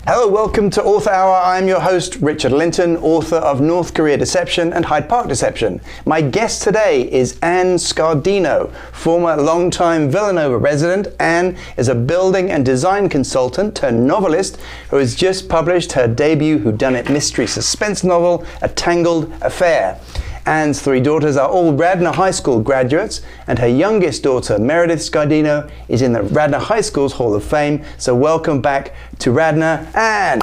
Hello, welcome to Author Hour. I'm your host, Richard Lyntton, author of North Korea Deception and Hyde Park Deception. My guest today is Anne Scardino, former longtime Villanova resident. Anne is a building and design consultant turned novelist who has just published her debut whodunit mystery suspense novel, A Tangled Affair. Anne's three daughters are all Radnor High School graduates, and her youngest daughter, Meredith Scardino, is in the Radnor High School's Hall of Fame. So welcome back to Radnor, Anne.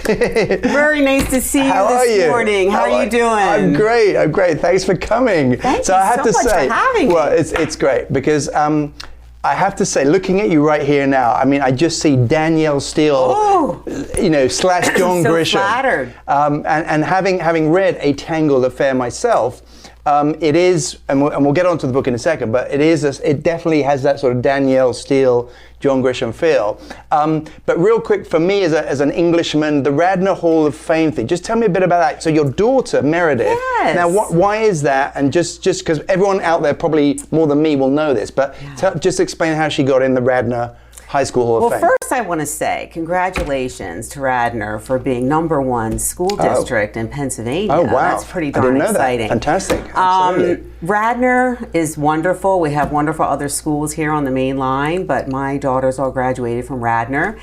Very nice to see you this morning. How are you doing? I'm great. Thanks for coming. Thank you so much for having me. Well, it's great because I have to say, looking at you right here now, I mean, I just see Danielle Steele, slash John so Grisham. Flattered. And having read A Tangled Affair myself, it is, and we'll get onto the book in a second, but it definitely has that sort of Danielle Steele, John Grisham feel. But real quick, for me as an Englishman, the Radnor Hall of Fame thing, just tell me a bit about that. So your daughter, Meredith, yes. Now why is that? And just because everyone out there probably more than me will know this, but just explain how she got in the Radnor High School Hall of Fame. Well, first I want to say congratulations to Radnor for being #1 school district in Pennsylvania. Oh, wow. That's pretty darn exciting. That. Fantastic. Absolutely. Radnor is wonderful. We have wonderful other schools here on the main line, but my daughters all graduated from Radnor.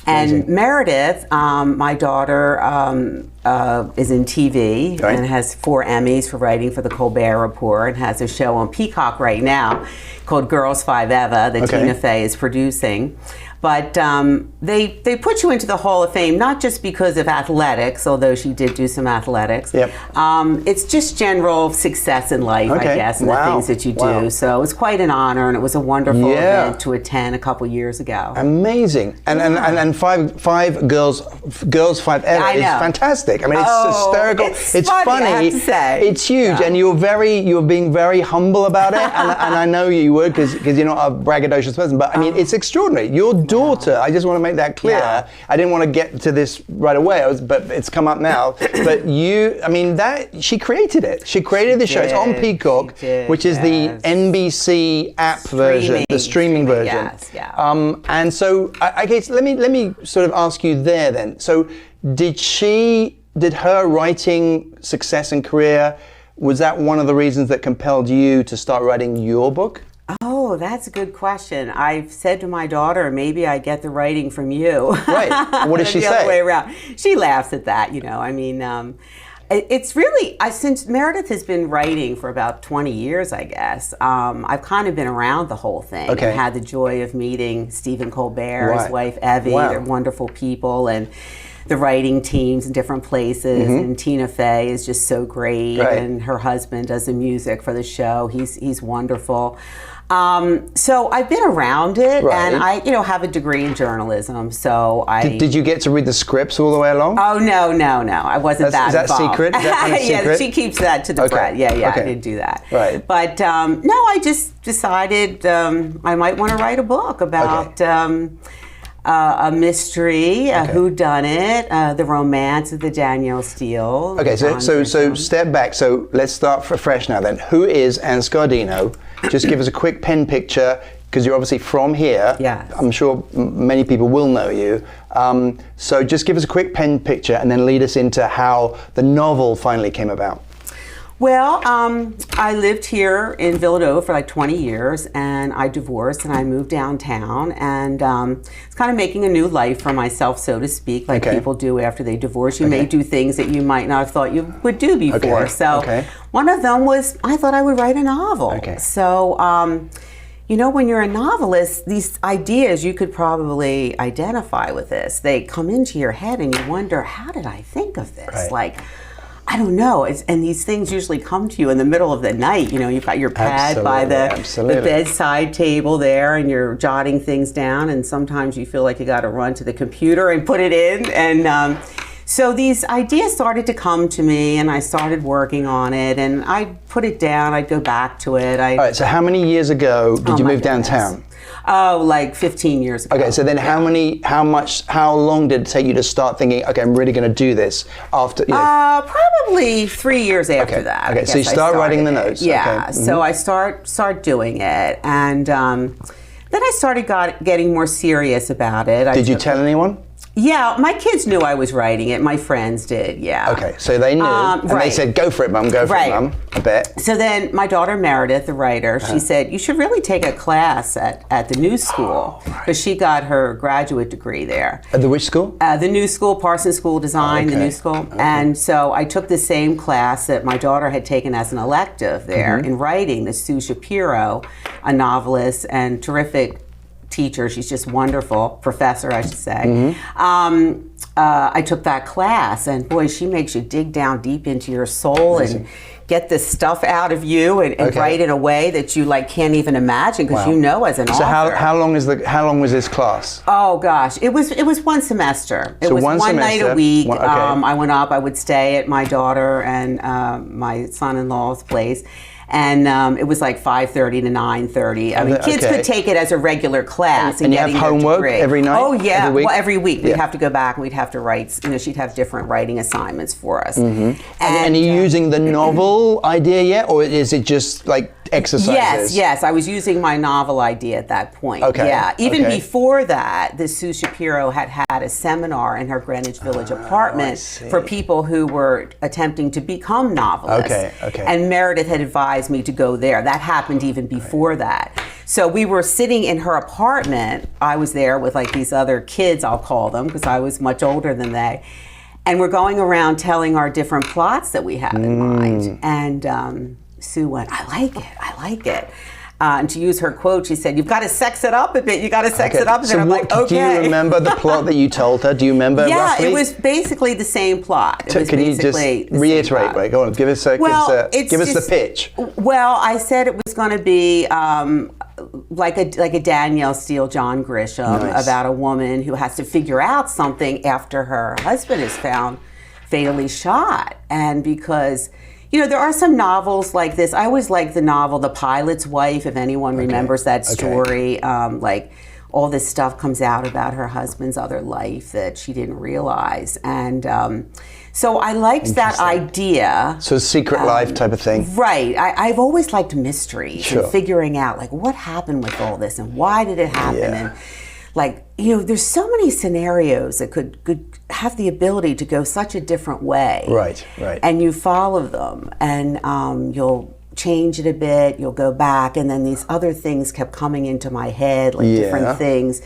And Meredith, my daughter, is in TV and has 4 Emmys for writing for the Colbert Report and has a show on Peacock right now called Girls 5 Eva that Tina Fey is producing. But they put you into the Hall of Fame not just because of athletics, although she did do some athletics. Yep. It's just general success in life, I guess, and the things that you do. So it was quite an honor, and it was a wonderful event to attend a couple years ago. Amazing. And five girls 5 Eva is fantastic. I mean, it's hysterical. It's funny. I have to say. It's huge, and you're being very humble about it, and I know you would because you're not a braggadocious person. But I mean, it's extraordinary. Your daughter, I just want to make that clear. Yeah. I didn't want to get to this right away, but it's come up now. But she created it. She created the show. It's on Peacock, which is the NBC app version, the streaming version. Yes, yeah. And so, okay, so let me sort of ask you there then. So, did her writing success and career, was that one of the reasons that compelled you to start writing your book? Oh, that's a good question. I've said to my daughter, maybe I get the writing from you. Right. What does she say? The other way around. She laughs at that, I mean, it's really, since Meredith has been writing for about 20 years, I guess, I've kind of been around the whole thing. Okay. And had the joy of meeting Stephen Colbert, his wife, Evie. Wow. They're wonderful people. And the writing teams in different places, and Tina Fey is just so great, and her husband does the music for the show. He's wonderful. So I've been around it, and I, have a degree in journalism. So Did you get to read the scripts all the way along? Oh no! I wasn't that involved. Is that secret? Is that kind of secret? Yeah, she keeps that to the press. Yeah, I didn't do that. Right. But no, I just decided I might want to write a book about. A mystery, a whodunit, the romance of the Danielle Steele. Okay, so step back. So let's start fresh now then. Who is Anne Scardino? Just give us a quick pen picture, because you're obviously from here. Yeah. I'm sure many people will know you. So just give us a quick pen picture and then lead us into how the novel finally came about. Well, I lived here in Villanova for like 20 years, and I divorced, and I moved downtown, and it's kind of making a new life for myself, so to speak, like people do after they divorce. You may do things that you might not have thought you would do before. So one of them was, I thought I would write a novel. So, when you're a novelist, these ideas, you could probably identify with this. They come into your head, and you wonder, how did I think of this? Like, I don't know. And these things usually come to you in the middle of the night. You've got your pad by the bedside table there, and you're jotting things down. And sometimes you feel like you got to run to the computer and put it in. And So these ideas started to come to me, and I started working on it, and I'd put it down, I'd go back to it. All right, so how many years ago did you move downtown? Oh, like 15 years ago. Okay, so then how long did it take you to start thinking, okay, I'm really going to do this after? Probably 3 years after that. Okay, so you start writing the notes. Yeah, okay. So I start doing it, and then I started getting more serious about it. Did you tell anyone? Yeah, my kids knew I was writing it. My friends did, yeah. Okay, so they knew, and they said, go for it, Mum, go for it, Mum, I bet. So then my daughter Meredith, the writer, she said, you should really take a class at the New School, because she got her graduate degree there. At the which school? The New School, Parsons School of Design, the New School. Okay. And so I took the same class that my daughter had taken as an elective there in writing, the Sue Shapiro, a novelist and terrific teacher. She's just wonderful, professor, I should say. I took that class, and boy, she makes you dig down deep into your soul and get this stuff out of you and write in a way that you like can't even imagine, because you know as an author. So how long was this class? Oh gosh, it was one semester. It so was one night a week. I went up. I would stay at my daughter and my son-in-law's place. And it was like 5:30 to 9:30. I mean, kids could take it as a regular class. And you have homework every night? Oh, yeah. Every week? Well, every week. We'd have to go back and we'd have to write, she'd have different writing assignments for us. And are you using the novel idea yet, or is it just like exercises? Yes. I was using my novel idea at that point. Okay. Yeah. Even before that, the Sue Shapiro had a seminar in her Greenwich Village apartment for people who were attempting to become novelists. Okay. And Meredith had advised me to go there. That happened even before that. So we were sitting in her apartment. I was there with like these other kids, I'll call them, because I was much older than they. And we're going around telling our different plots that we have in mind. And Sue went, I like it. And to use her quote, she said, you've got to sex it up a bit. You got to sex it up a bit. So I'm like, okay. Do you remember the plot that you told her? Do you remember roughly? Yeah, it was basically the same plot. Can you just reiterate? Wait, go on. Give us the pitch. Well, I said it was going to be like a Danielle Steele, John Grisham, about a woman who has to figure out something after her husband is found fatally shot. And because there are some novels like this. I always like the novel The Pilot's Wife, if anyone remembers that story. Like all this stuff comes out about her husband's other life that she didn't realize. And so I liked that idea. So secret life type of thing. Right. I've always liked mysteries and figuring out like what happened with all this and why did it happen. And like, there's so many scenarios that could have the ability to go such a different way. Right. And you follow them, and you'll change it a bit, you'll go back, and then these other things kept coming into my head, like different things.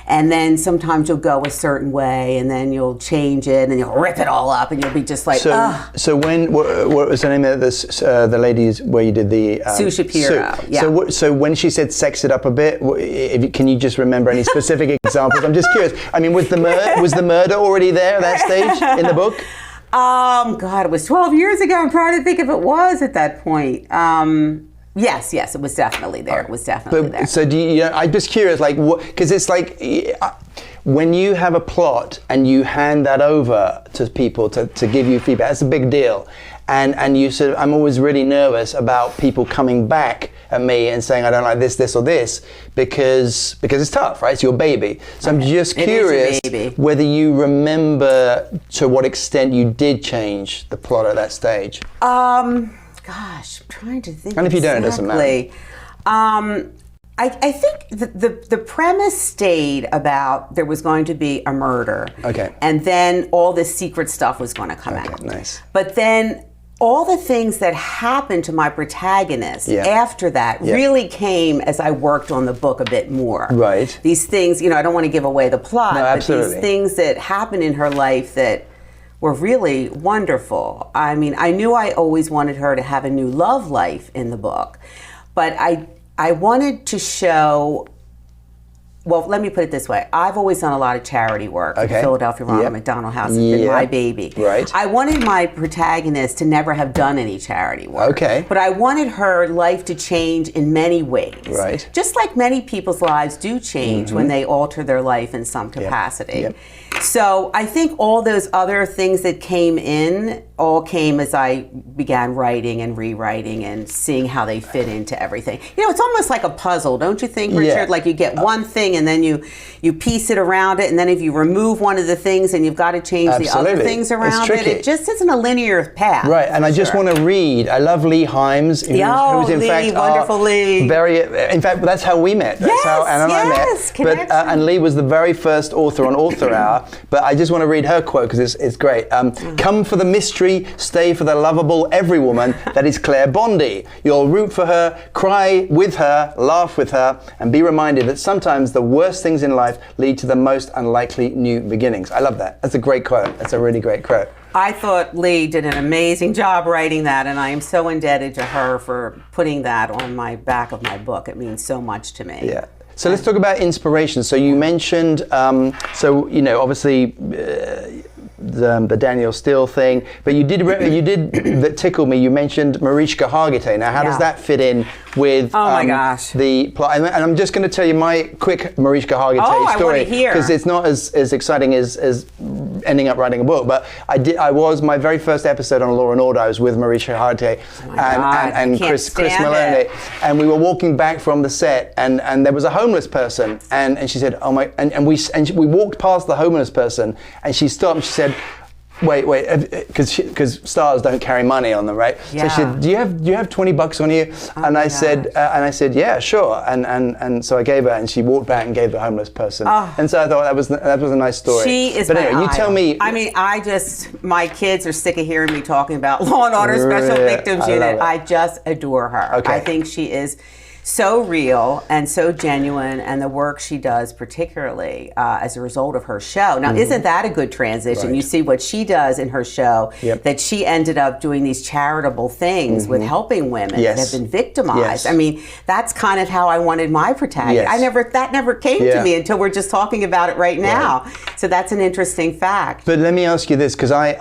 And then sometimes you'll go a certain way, and then you'll change it, and you'll rip it all up, and you'll be just like, ugh. So what was the name of this? The ladies where you did the Sue Shapiro. Sue. Yeah. So when she said "sex it up a bit," can you just remember any specific examples? I'm just curious. I mean, was the murder already there at that stage in the book? God, it was 12 years ago. I'm trying to think if it was at that point. Yes, it was definitely there. It was definitely there. So I'm just curious, like, because it's like when you have a plot and you hand that over to people to give you feedback, that's a big deal. And you said, I'm always really nervous about people coming back at me and saying, I don't like this, or this, because it's tough, right? It's your baby. So I'm just curious whether you remember to what extent you did change the plot at that stage. Gosh, I'm trying to think. And if you don't, it doesn't matter. I think the premise stayed about there was going to be a murder. Okay. And then all this secret stuff was going to come out. Okay, nice. But then all the things that happened to my protagonist after that really came as I worked on the book a bit more. Right. These things, I don't want to give away the plot, but these things that happened in her life that were really wonderful. I mean, I knew I always wanted her to have a new love life in the book, but I wanted to show well, let me put it this way. I've always done a lot of charity work. The Philadelphia Ronald McDonald House has been my baby. Right. I wanted my protagonist to never have done any charity work. Okay. But I wanted her life to change in many ways. Right. Just like many people's lives do change when they alter their life in some capacity. Yep. So I think all those other things that came in all came as I began writing and rewriting and seeing how they fit into everything. You know, it's almost like a puzzle, don't you think, Richard? Yeah. Like you get one thing and then you piece it around it, and then if you remove one of the things and you've got to change the other things around it, it just isn't a linear path. Right, and I just want to read. I love Lee Himes, who's in fact wonderful Lee. In fact, that's how we met. That's how Anne and I met. But and Lee was the very first author on Author Hour. But I just want to read her quote because it's great. Come for the mystery, stay for the lovable every woman that is Claire Bondi. You'll root for her, cry with her, laugh with her, and be reminded that sometimes the worst things in life lead to the most unlikely new beginnings. I love that. That's a great quote. That's a really great quote. I thought Lee did an amazing job writing that, and I am so indebted to her for putting that on my back of my book. It means so much to me. Yeah. So let's talk about inspiration. So you mentioned, obviously the Daniel Steele thing, but you did that tickled me. You mentioned Mariska Hargitay. Now, how does that fit in with the plot? And I'm just going to tell you my quick Mariska Hargitay story because it's not as exciting as ending up writing a book. But I was my very first episode on Law and Order. I was with Mariska Hargitay and Chris Maloney, and we were walking back from the set, and there was a homeless person, and she said, "Oh my!" And we walked past the homeless person, and she stopped. And she said, Wait, because stars don't carry money on them, right? Yeah. So she said, "Do you have $20 on you?" And I said, "Yeah, sure." And so I gave her, and she walked back and gave the homeless person. And so I thought that was a nice story. She is. But anyway, you tell me. I mean, my kids are sick of hearing me talking about Law and Order Special Victims Unit. I just adore her. Okay. I think she is so real and so genuine, and the work she does, particularly as a result of her show. Now, isn't that a good transition? Right. You see what she does in her show, that she ended up doing these charitable things with helping women that have been victimized. I mean, that's kind of how I wanted my protagonist. That never came to me until we're just talking about it right now. So that's an interesting fact. But let me ask you this, because I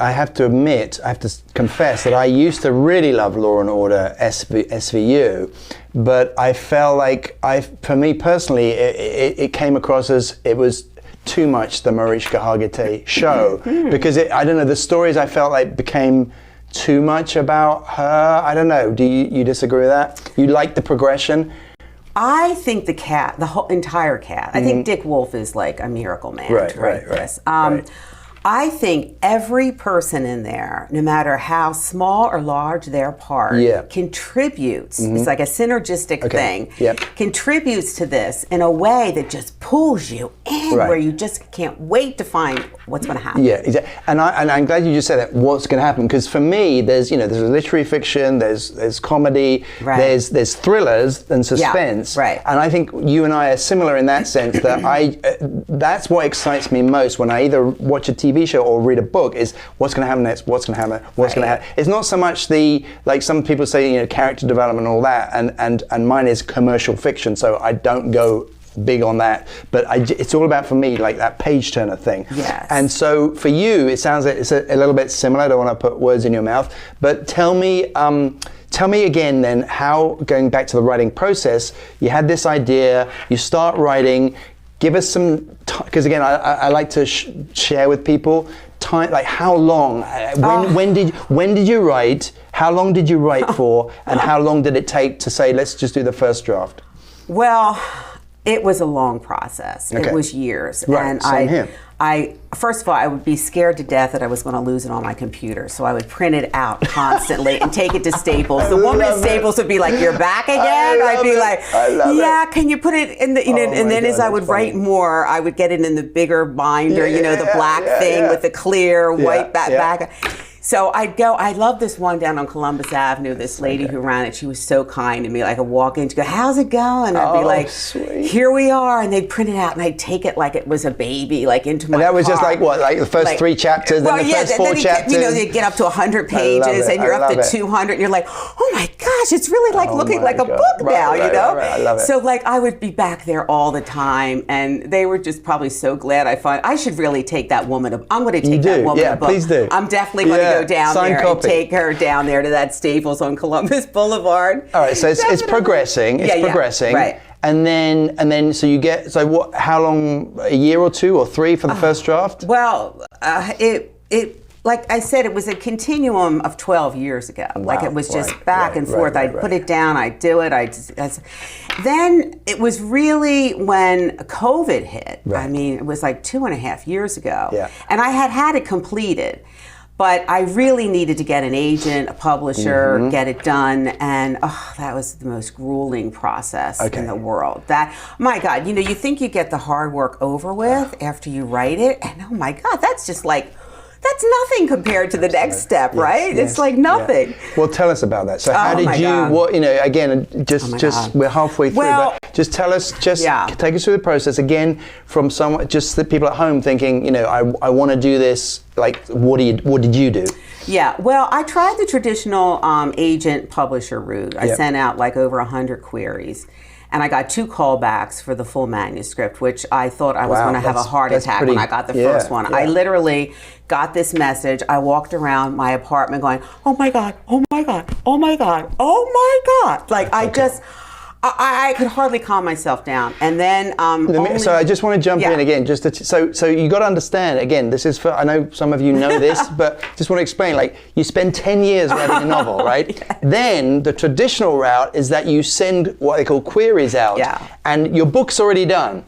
have to admit, I have to confess that I used to really love Law and Order SVU. But I felt like, for me personally, it came across as it was too much the Mariska Hargitay show. Because I don't know, the stories I felt like became too much about her. I don't know, do you disagree with that? You like the progression? I think the whole entire cast. I think Dick Wolf is like a miracle man to write this. I think every person in there, no matter how small or large their part, contributes. It's like a synergistic thing. Contributes to this in a way that just pulls you in, where you just can't wait to find what's going to happen. Yeah, exactly. And I'm glad you just said that. What's going to happen? Because for me, there's literary fiction, there's comedy, there's thrillers and suspense. And I think you and I are similar in that sense. That that's what excites me most when I either watch a TV show or read a book, is what's going to happen next, what's going to happen, what's going to happen. It's not so much like some people say, character development and all that, and mine is commercial fiction, so I don't go big on that, but it's all about, for me, like that page turner thing. Yes. And so for you, it sounds like it's a little bit similar. I don't want to put words in your mouth, but tell me again then how, going back to the writing process, you had this idea, you start writing. Give us some, because again, I like to share with people time, like how long, when did you write, how long did you write for, and how long did it take to say, let's just do the first draft? Well, it was a long process. It was years. Right, and same here. First of all, I would be scared to death that I was going to lose it on my computer, so I would print it out constantly and take it to Staples. The woman at Staples would be like, "You're back again?" I'd be like, "Yeah, can you put it in the?" And then as I would write more, I would get it in the bigger binder, the black thing with the clear white back. So I'd go, I love this one down on Columbus Avenue, this lady who ran it. She was so kind to me. Like, I'd walk in, she'd go, how's it going? I'd be like, sweet. Here we are. And they'd print it out and I'd take it like it was a baby, like into my And that was car. just like what, like the first 3 chapters, well, then the first 4 chapters? You know, they get up to 100 pages and you're up to 200 and you're like, oh my gosh, it's really like looking like a book now, you know? Right, I love it. So like I would be back there all the time and they were just probably so glad I should really take that woman. I'm going to take that woman a book. Please do. I'm definitely going to go down Sign there copy. and take her down there to that Staples on Columbus Boulevard. All right, so it's progressing. It's progressing. Right. And then so you get, so what, how long, a year or 2 or 3 for the first draft? Well, it like I said, it was a continuum of 12 years ago. Wow, like it was just back and forth. I'd put it down, I'd do it. Then it was really when COVID hit. Right. I mean, it was like 2.5 years ago. Yeah. And I had it completed. But I really needed to get an agent, a publisher, get it done, and that was the most grueling process in the world. That, my God, you think you get the hard work over with after you write it, and oh my God, that's just like, that's nothing compared to the next step, right? It's like nothing. Yeah. Well, tell us about that. So how did you, what, again, just we're halfway through, but just tell us, take us through the process again from someone, just the people at home thinking, I want to do this. Like, what did you do? Yeah, well, I tried the traditional agent publisher route. I sent out like over 100 queries. And I got 2 callbacks for the full manuscript, which I thought I was going to have a heart attack when I got the first one. Yeah. I literally got this message. I walked around my apartment going, oh my God, oh my God, oh my God, oh my God. Like I could hardly calm myself down. And then so I just want to jump in again, just to, so you got to understand, again, this is for, I know some of you know this, but just want to explain, like, you spend 10 years writing a novel, right? Then the traditional route is that you send what they call queries out, and your book's already done.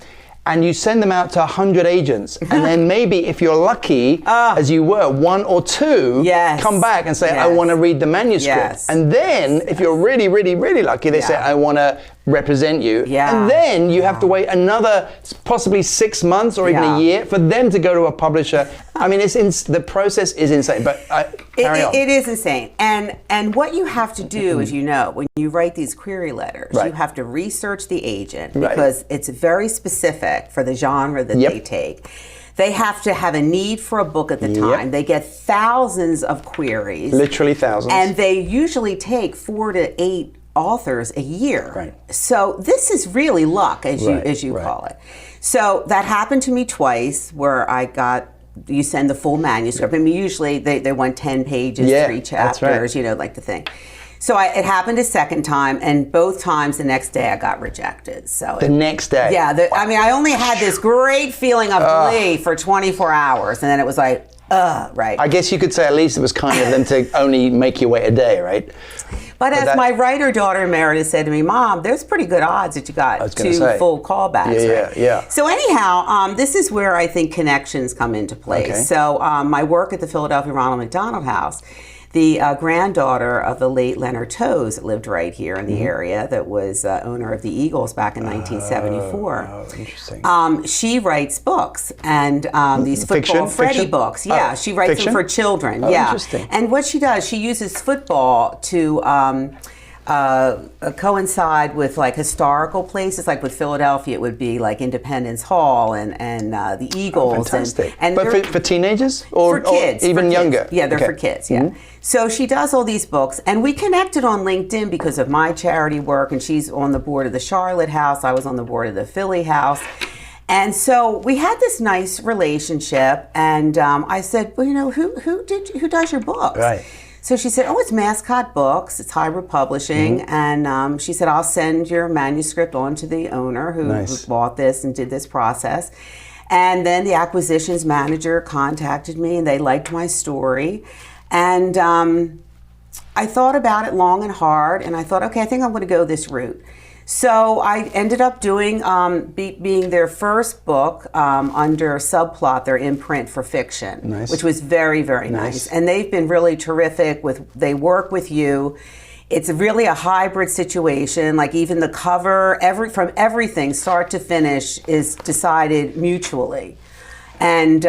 And you send them out to 100 agents, and then maybe if you're lucky, as you were, 1 or 2 come back and say, I want to read the manuscript. And then if you're really, really, really lucky, they say, I want to represent you. And then you have to wait another possibly 6 months or even a year for them to go to a publisher. I mean, the process is insane, but carry on. It is insane. And what you have to do, as you know, when you write these query letters, you have to research the agent because it's very specific for the genre that they take. They have to have a need for a book at the time. They get thousands of queries. Literally thousands. And they usually take 4 to 8 authors a year. So this is really luck, as you call it. So that happened to me twice where you send the full manuscript. I mean, usually they want 10 pages, 3 chapters, like the thing. So it happened a second time, and both times the next day I got rejected. So the next day? Yeah. I mean, I only had this great feeling of glee for 24 hours, and then it was like, right. I guess you could say at least it was kind of them to only make you wait a day, right? But as my writer daughter Meredith said to me, Mom, there's pretty good odds that you got 2 full callbacks. Yeah. So anyhow, this is where I think connections come into place. So my work at the Philadelphia Ronald McDonald House, the granddaughter of the late Leonard Toews that lived right here in the area, that was owner of the Eagles back in 1974. Oh, interesting. She writes books, and these football Freddie books. Yeah, she writes them for children. Interesting. And what she does, she uses football to coincide with like historical places. Like with Philadelphia, it would be like Independence Hall and the Eagles. Fantastic. And but for teenagers or for kids, even younger? Yeah, they're for kids. Yeah. So she does all these books, and we connected on LinkedIn because of my charity work, and she's on the board of the Charlotte House. I was on the board of the Philly House. And so we had this nice relationship, and I said, well, who does your books? Right. So she said, it's Mascot Books, it's Hybrid Publishing, and she said, I'll send your manuscript on to the owner who bought this and did this process. And then the acquisitions manager contacted me, and they liked my story. And I thought about it long and hard, and I thought, okay, I think I'm going to go this route. So I ended up doing, being their first book under Subplot, their imprint for fiction, which was very, very nice. And they've been really terrific. They work with you. It's really a hybrid situation. Like even the cover, from everything, start to finish, is decided mutually. And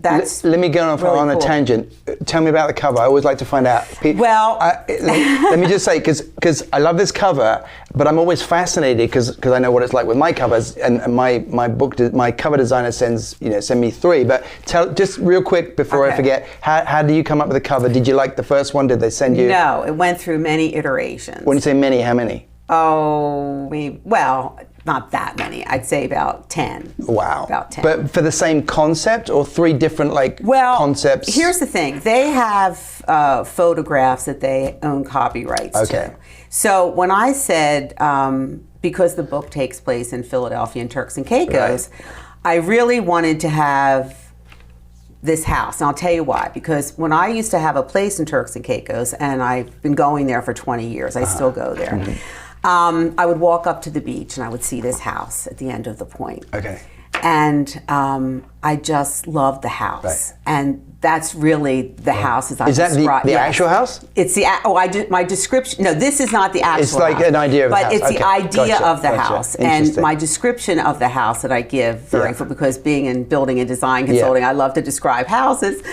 that's Let me go really on a cool. tangent. Tell me about the cover. I always like to find out. Well, let me just say, because I love this cover, but I'm always fascinated because I know what it's like with my covers, and my cover designer send me 3. But tell just real quick before I forget, how do you come up with the cover? Did you like the first one? Did they send you? No, it went through many iterations. When you say many, how many? Oh, well, not that many. I'd say about 10. Wow. About 10. But for the same concept or 3 different concepts? Here's the thing. They have photographs that they own copyrights to. So when I said, because the book takes place in Philadelphia and Turks and Caicos, I really wanted to have this house. And I'll tell you why. Because when I used to have a place in Turks and Caicos, and I've been going there for 20 years, I still go there. I would walk up to the beach and I would see this house at the end of the point. Okay. And I just loved the house. Right. And that's really the house as I Is that described. the actual house? It's the, my description, no, this is not the actual house. It's like an idea of the house. But it's the idea of the house. And Interesting. my description of the house that I give, because being in building and design consulting, I love to describe houses,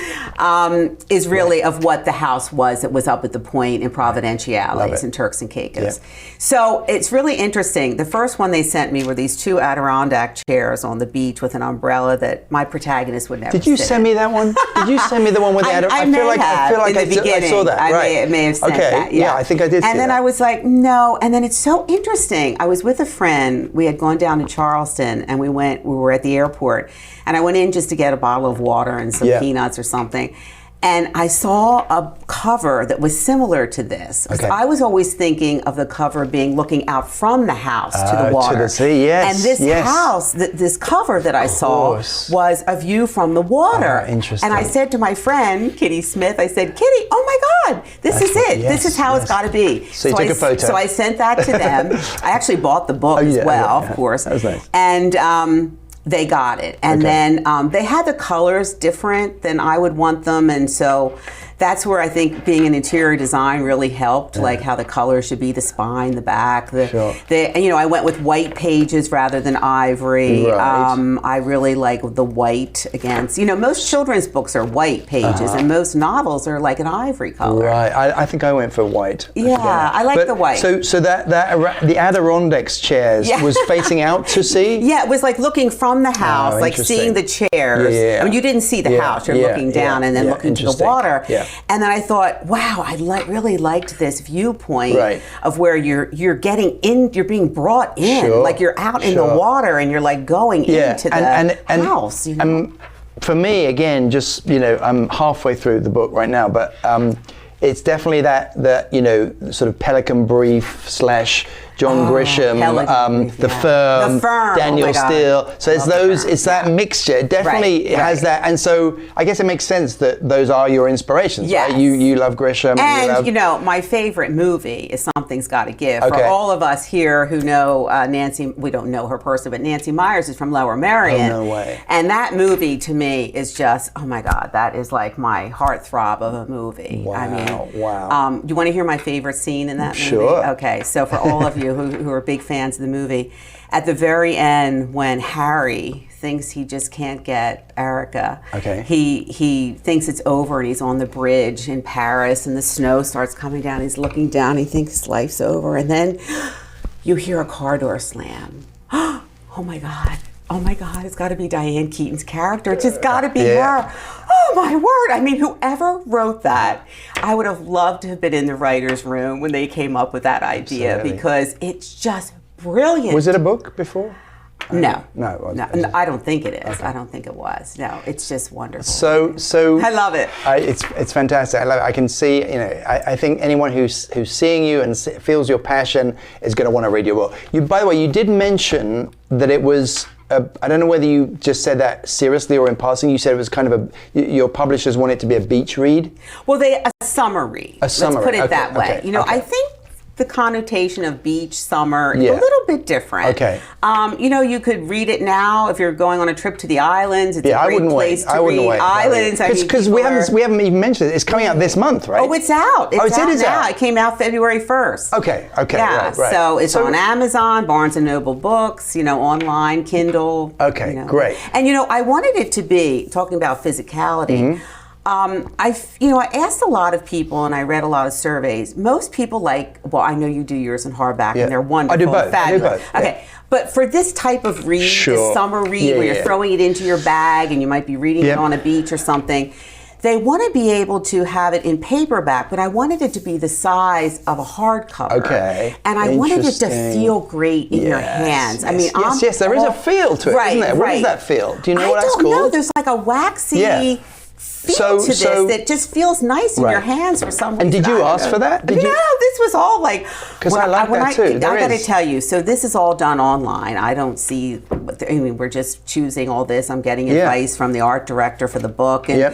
is really of what the house was that was up at the point in Providenciales in Turks and Caicos. Yeah. So it's really interesting. The first one they sent me were these 2 Adirondack chairs on the beach with an umbrella that my protagonist would never Did you send me that one? Did you send me the one with the I feel like I saw that. I may have sent that. Yeah, I think I did see And then that. I was like, no. And then it's so interesting. I was with a friend. We had gone down to Charleston, and we were at the airport, and I went in just to get a bottle of water and some peanuts or something. And I saw a cover that was similar to this. Okay. I was always thinking of the cover being looking out from the house to the water. To the sea, yes. And this house, this cover that I saw was a view from the water. Interesting. And I said to my friend, Kitty Smith, I said, Kitty, oh my God, this is it. This is how it's got to be. So you took a photo. So I sent that to them. I actually bought the book as well, of course. That was nice. And they got it. And then they had the colors different than I would want them. And so that's where I think being in interior design really helped, like how the colors should be, the spine, the back. I went with white pages rather than ivory. Right. I really like the white against, most children's books are white pages and most novels are like an ivory color. Right, I think I went for white. Yeah, I like the white. So that the Adirondacks chairs was facing out to sea? Yeah, it was like looking from the house, like seeing the chairs. Yeah. I mean, you didn't see the house, you're looking down and then looking to the water. Yeah. And then I thought, wow, I really liked this viewpoint of where you're getting in, you're being brought in, like you're out in the water and you're like going into the house. For me, again, just I'm halfway through the book right now, but it's definitely that sort of Pelican Brief / John Grisham, The Firm, Daniel Steele. So it's it's that mixture. It definitely has that, and so I guess it makes sense that those are your inspirations. Yes. Right? You love Grisham, and my favorite movie is Something's Gotta Give. For all of us here who know Nancy, we don't know her personally, but Nancy Myers is from Lower Merion. Oh, no way. And that movie to me is just, oh my God, that is like my heartthrob of a movie. Wow, I mean, wow. Do you want to hear my favorite scene in that movie? Sure. Okay, so for all of you who are big fans of the movie, at the very end when Harry thinks he just can't get Erica, he thinks it's over and he's on the bridge in Paris and the snow starts coming down, he's looking down, he thinks his life's over, and then you hear a car door slam. Oh my God, it's got to be Diane Keaton's character. It's just got to be her. Oh my word. I mean, whoever wrote that, I would have loved to have been in the writer's room when they came up with that idea because it's just brilliant. Was it a book before? No. No, I don't think it is. I don't think it was. No, it's just wonderful. So I love it. It's fantastic. I love it. I can see, I think anyone who's seeing you and feels your passion is going to want to read your book. By the way, you did mention that it was, I don't know whether you just said that seriously or in passing. You said it was kind of your publishers want it to be a beach read? Well, a summer read. A summer Let's put it read. that way. I think the connotation of beach, summer, Yeah. a little bit different. Okay. You know, you could read it now if you're going on a trip to the islands. It's a great place to read. Islands. Because we haven't even mentioned it. It's coming out this month, right? Oh, it's out. It's out. It came out February 1st. Okay. Yeah. Right. So it's on Amazon, Barnes and Noble Books, you know, online, Kindle. Okay, you know. great. And you know, I wanted it to be talking about physicality. I asked a lot of people and I read a lot of surveys. Most people well, I know you do yours in hardback and they're wonderful. I do both. Fabulous. Okay. But for this type of read, the summer read where you're throwing it into your bag and you might be reading it on a beach or something, they want to be able to have it in paperback, but I wanted it to be the size of a hardcover. Okay. And I wanted it to feel great in your hands. I mean, yes, there is a feel to it, isn't there? What does that feel? Do you know what that's called? I don't know. There's like a waxy feel to this that just feels nice in your hands for some reason. And did you ask for that? No, this was all like... Because I like that too. I got to tell you, so this is all done online. I don't see... I mean, we're just choosing all this. I'm getting advice from the art director for the book. And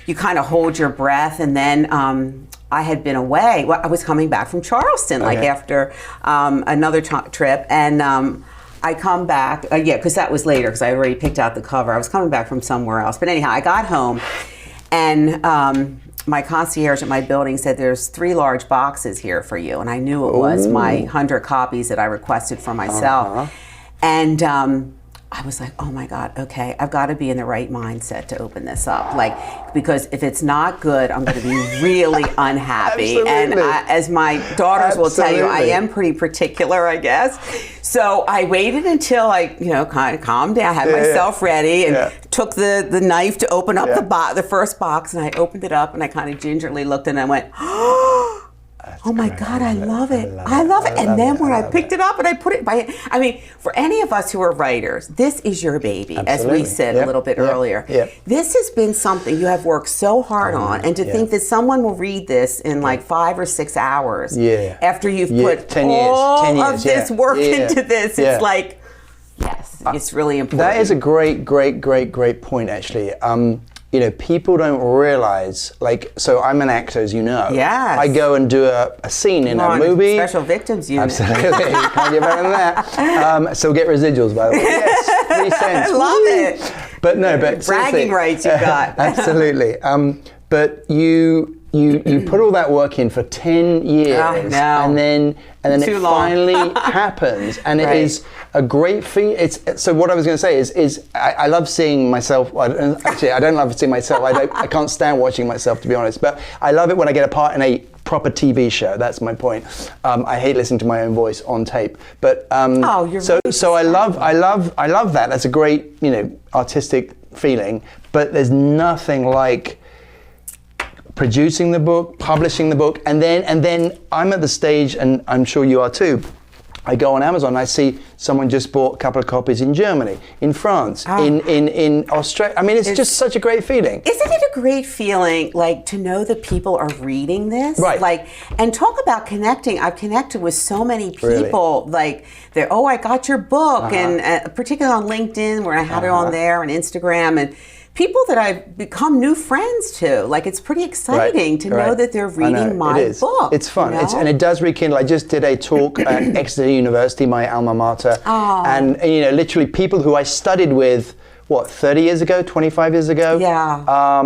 you kind of hold your breath. And then I had been away. Well, I was coming back from Charleston, like after another trip. And... I come back, because that was later, because I already picked out the cover. I was coming back from somewhere else. But anyhow, I got home, and my concierge at my building said, there's 3 large boxes here for you. And I knew it was my 100 copies that I requested for myself. And I was like, oh my God, okay, I've got to be in the right mindset to open this up. Because if it's not good, I'm going to be really unhappy. And as my daughters will tell you, I am pretty particular, I guess. So I waited until I, kind of calmed down, had myself ready, and took the knife to open up the first box, and I opened it up, and I kind of gingerly looked, and I went, oh my God, I love it. I love it. And then when I picked it up and I put it by, I mean, for any of us who are writers, this is your baby, as we said a little bit earlier. This has been something you have worked so hard on, and to think that someone will read this in like 5 or 6 hours after you've put 10 of this work into this, it's like, yes, it's really important. That is a great point, actually. People don't realize, so I'm an actor, as you know. Yes. I go and do a scene in a movie. Special victims unit. Absolutely. Can't get better than that. So get residuals, by the way. Yes, 3 cents. I love it. But bragging rights you got. Absolutely. But you put all that work in for 10 years, and then it finally happens, and it is a great thing. So what I was going to say is I love seeing myself. Actually, I don't love seeing myself. I can't stand watching myself, to be honest. But I love it when I get a part in a proper TV show. That's my point. I hate listening to my own voice on tape. But so I love that. That's a great artistic feeling. But there's nothing like producing the book, publishing the book, and then I'm at the stage, and I'm sure you are too. I go on Amazon, I see someone just bought a couple of copies in Germany, in France, in Australia. I mean, it's just such a great feeling. Isn't it a great feeling, to know that people are reading this? Right. And talk about connecting. I've connected with so many people, they're, I got your book, and particularly on LinkedIn, where I have it on there, and Instagram, and people that I've become new friends to. It's pretty exciting to know that they're reading my book. It's fun. And it does rekindle. I just did a talk at Exeter University, my alma mater. And literally people who I studied with, 30 years ago, 25 years ago? Yeah.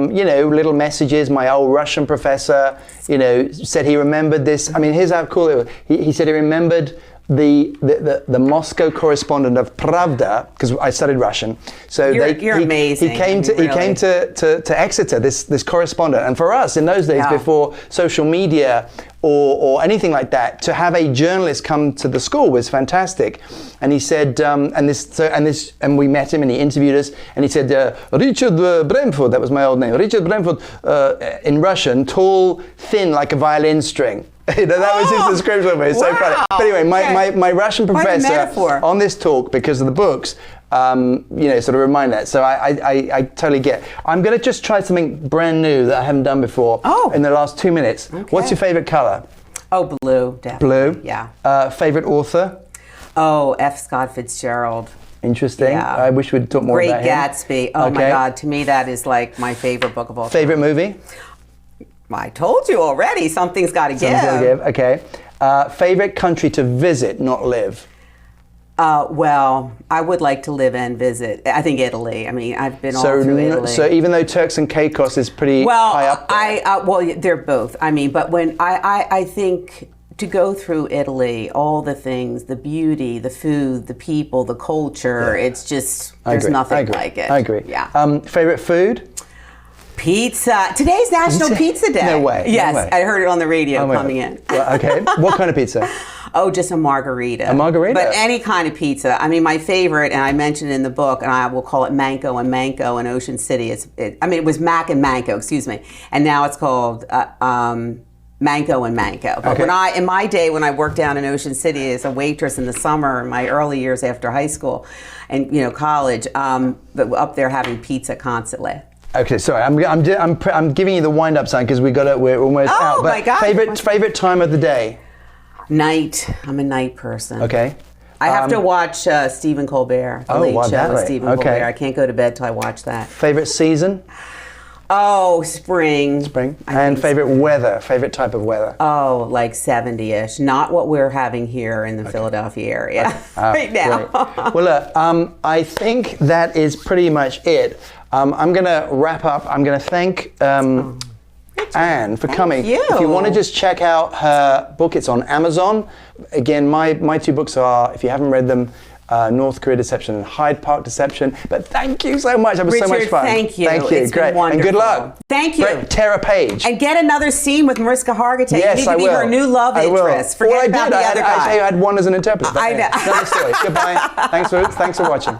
Little messages. My old Russian professor, said he remembered this. I mean, here's how cool it was. He said he remembered the Moscow correspondent of Pravda, because I studied Russian. So you're amazing. He came to Exeter, this correspondent, and for us in those days, before social media or anything like that, to have a journalist come to the school was fantastic. And he said, and we met him, and he interviewed us, and he said, Richard Bremford, that was my old name, Richard Bremford, in Russian, tall, thin, like a violin string. That was his description of it. It's so funny. But anyway, my Russian professor on this talk, because of the books, sort of remind that. So I totally get. I'm going to just try something brand new that I haven't done before in the last 2 minutes. Okay. What's your favorite color? Oh, blue, definitely. Blue? Yeah. Favorite author? Oh, F. Scott Fitzgerald. Interesting. Yeah. I wish we'd talk more about him. Great Gatsby. Oh my God, to me that is my favorite book of all time. Favorite movie? I told you already. Something's got to give. Okay. Favorite country to visit, not live? Well, I would like to live and visit. I think Italy. I mean, I've been all through Italy. So even though Turks and Caicos is pretty high up there. Well, they're both. I mean, but when I think to go through Italy, all the things, the beauty, the food, the people, the culture, it's just, there's nothing like it. I agree. Yeah. Favorite food? Pizza. Today's National Pizza Day. No way. Yes, no way. I heard it on the radio coming in. Well, okay. What kind of pizza? Oh, just a margarita. A margarita? But any kind of pizza. I mean, my favorite, and I mentioned in the book, and I will call it Manco and Manco in Ocean City. It was Mac and Manco, excuse me. And now it's called Manco and Manco. But in my day, when I worked down in Ocean City as a waitress in the summer, in my early years after high school and college, up there having pizza constantly. Okay, sorry, I'm giving you the wind-up sign because we're almost out. Oh my God! Favorite time of the day? Night. I'm a night person. Okay. I have to watch Stephen Colbert, the late show with Stephen Colbert. I can't go to bed till I watch that. Favorite season? Oh, spring. Spring. And favorite weather? Favorite type of weather? Oh, like 70-ish. Not what we're having here in the Philadelphia area right now. Well, look, I think that is pretty much it. I'm going to wrap up. I'm going to thank Anne for coming. You. If you want to just check out her book, it's on Amazon. Again, my two books are, if you haven't read them, North Korea Deception and Hyde Park Deception. But thank you so much. It was Richard, so much fun. Thank you. Thank you. It's Great. been wonderful. And good luck. Thank you. Tara Page. And get another scene with Mariska Hargitay. Yes, you need to be her new love interest. Well, Forget about the other guy. I had one as an interpreter. I know. Another story. Goodbye. Thanks for watching.